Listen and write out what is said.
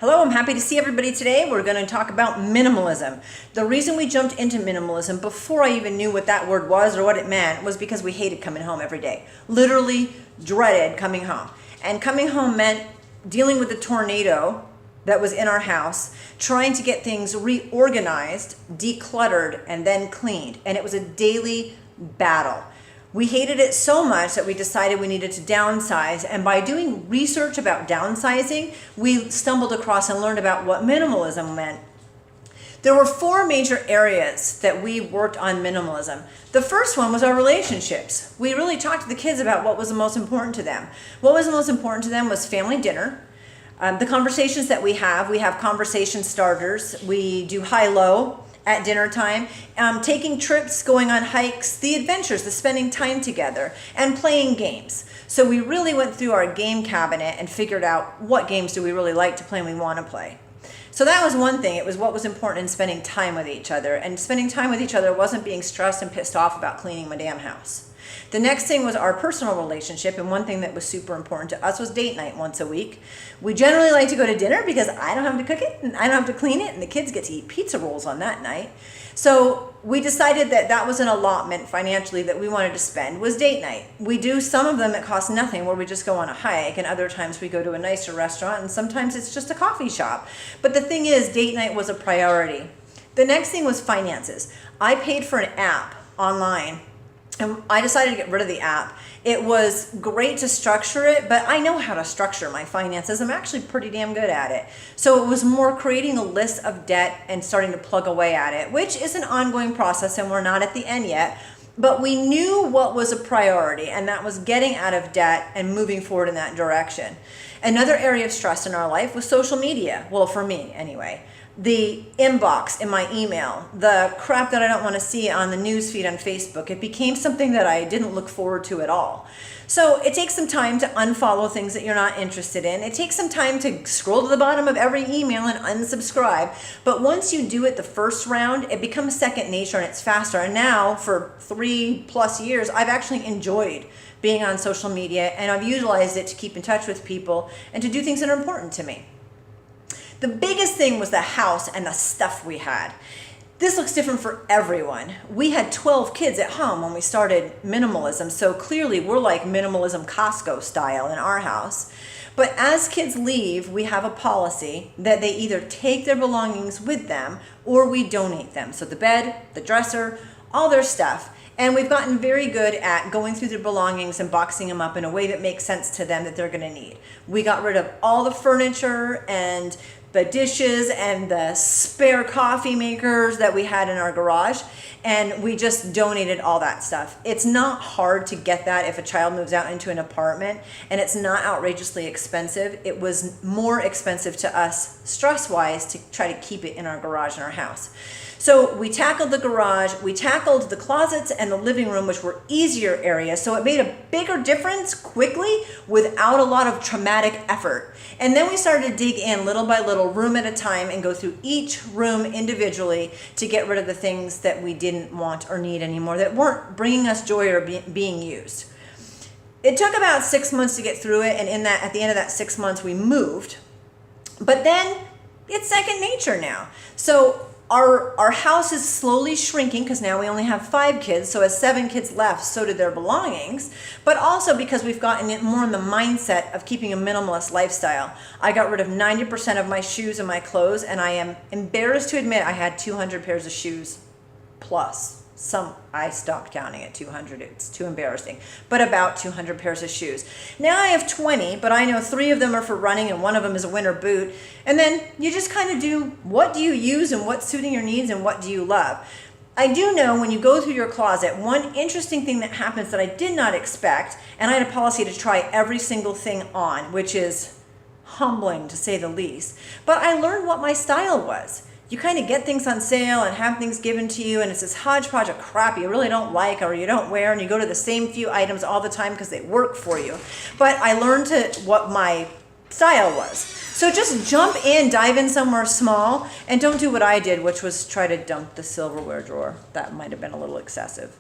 Hello, I'm happy to see everybody today. We're going to talk about minimalism. The reason we jumped into minimalism before I even knew what that word was or what it meant was because we hated coming home every day. Literally dreaded coming home. And coming home meant dealing with the tornado that was in our house, trying to get things reorganized, decluttered, and then cleaned. And it was a daily battle. We hated it so much that we decided we needed to downsize, and by doing research about downsizing, we stumbled across and learned about what minimalism meant. There were four major areas that we worked on minimalism. The first one was our relationships. We really talked to the kids about what was the most important to them. What was the most important to them was family dinner. The conversations that we have conversation starters. We do high-low at dinner time, taking trips, going on hikes, the adventures, the spending time together, and playing games. So we really went through our game cabinet and figured out what games do we really like to play and we want to play. So that was one thing. It was what was important in spending time with each other. And spending time with each other wasn't being stressed and pissed off about cleaning my damn house. The next thing was our personal relationship, and one thing that was super important to us was date night once a week. We generally like to go to dinner because I don't have to cook it and I don't have to clean it, and the kids get to eat pizza rolls on that night. So we decided that that was an allotment financially that we wanted to spend, was date night. We do some of them that cost nothing, where we just go on a hike, and other times we go to a nicer restaurant, and sometimes it's just a coffee shop. But the thing is, date night was a priority. The next thing was finances. I paid for an app online, and I decided to get rid of the app. It was great to structure it, but I know how to structure my finances. I'm actually pretty damn good at it. So it was more creating a list of debt and starting to plug away at it, which is an ongoing process, and we're not at the end yet. But we knew what was a priority, and that was getting out of debt and moving forward in that direction. Another area of stress in our life was social media. Well, for me anyway. The inbox in my email, the crap that I don't want to see on the news feed on Facebook, it became something that I didn't look forward to at all. So it takes some time to unfollow things that you're not interested in. It takes some time to scroll to the bottom of every email and unsubscribe. But once you do it the first round, it becomes second nature and it's faster. And now for 3+ years, I've actually enjoyed being on social media, and I've utilized it to keep in touch with people and to do things that are important to me. The biggest thing was the house and the stuff we had. This looks different for everyone. We had 12 kids at home when we started minimalism, so clearly we're like Minimalism Costco Style in our house. But as kids leave, we have a policy that they either take their belongings with them or we donate them. So the bed, the dresser, all their stuff. And we've gotten very good at going through their belongings and boxing them up in a way that makes sense to them that they're going to need. We got rid of all the furniture and the dishes and the spare coffee makers that we had in our garage, and we just donated all that stuff. It's not hard to get that if a child moves out into an apartment, and it's not outrageously expensive. It was more expensive to us stress-wise to try to keep it in our garage in our house. So we tackled the garage, we tackled the closets and the living room, which were easier areas. So it made a bigger difference quickly without a lot of traumatic effort. And then we started to dig in little by little, room at a time, and go through each room individually to get rid of the things that we didn't want or need anymore, that weren't bringing us joy or being used. It took about 6 months to get through it, and at the end of that 6 months, we moved. But then it's second nature now. So our house is slowly shrinking because now we only have 5 kids. So as 7 kids left, so did their belongings. But also because we've gotten it more in the mindset of keeping a minimalist lifestyle. I got rid of 90% of my shoes and my clothes, and I am embarrassed to admit I had 200 pairs of shoes plus. I stopped counting at 200. It's too embarrassing. But about 200 pairs of shoes. Now I have 20, but I know 3 of them are for running and 1 of them is a winter boot. And then you just kind of do, what do you use and what's suiting your needs and what do you love? I do know when you go through your closet, one interesting thing that happens that I did not expect, and I had a policy to try every single thing on, which is humbling to say the least. But I learned what my style was. You kind of get things on sale and have things given to you, and it's this hodgepodge of crap you really don't like or you don't wear, and you go to the same few items all the time because they work for you. But I learned what my style was. So just jump in, dive in somewhere small, and don't do what I did, which was try to dump the silverware drawer. That might have been a little excessive.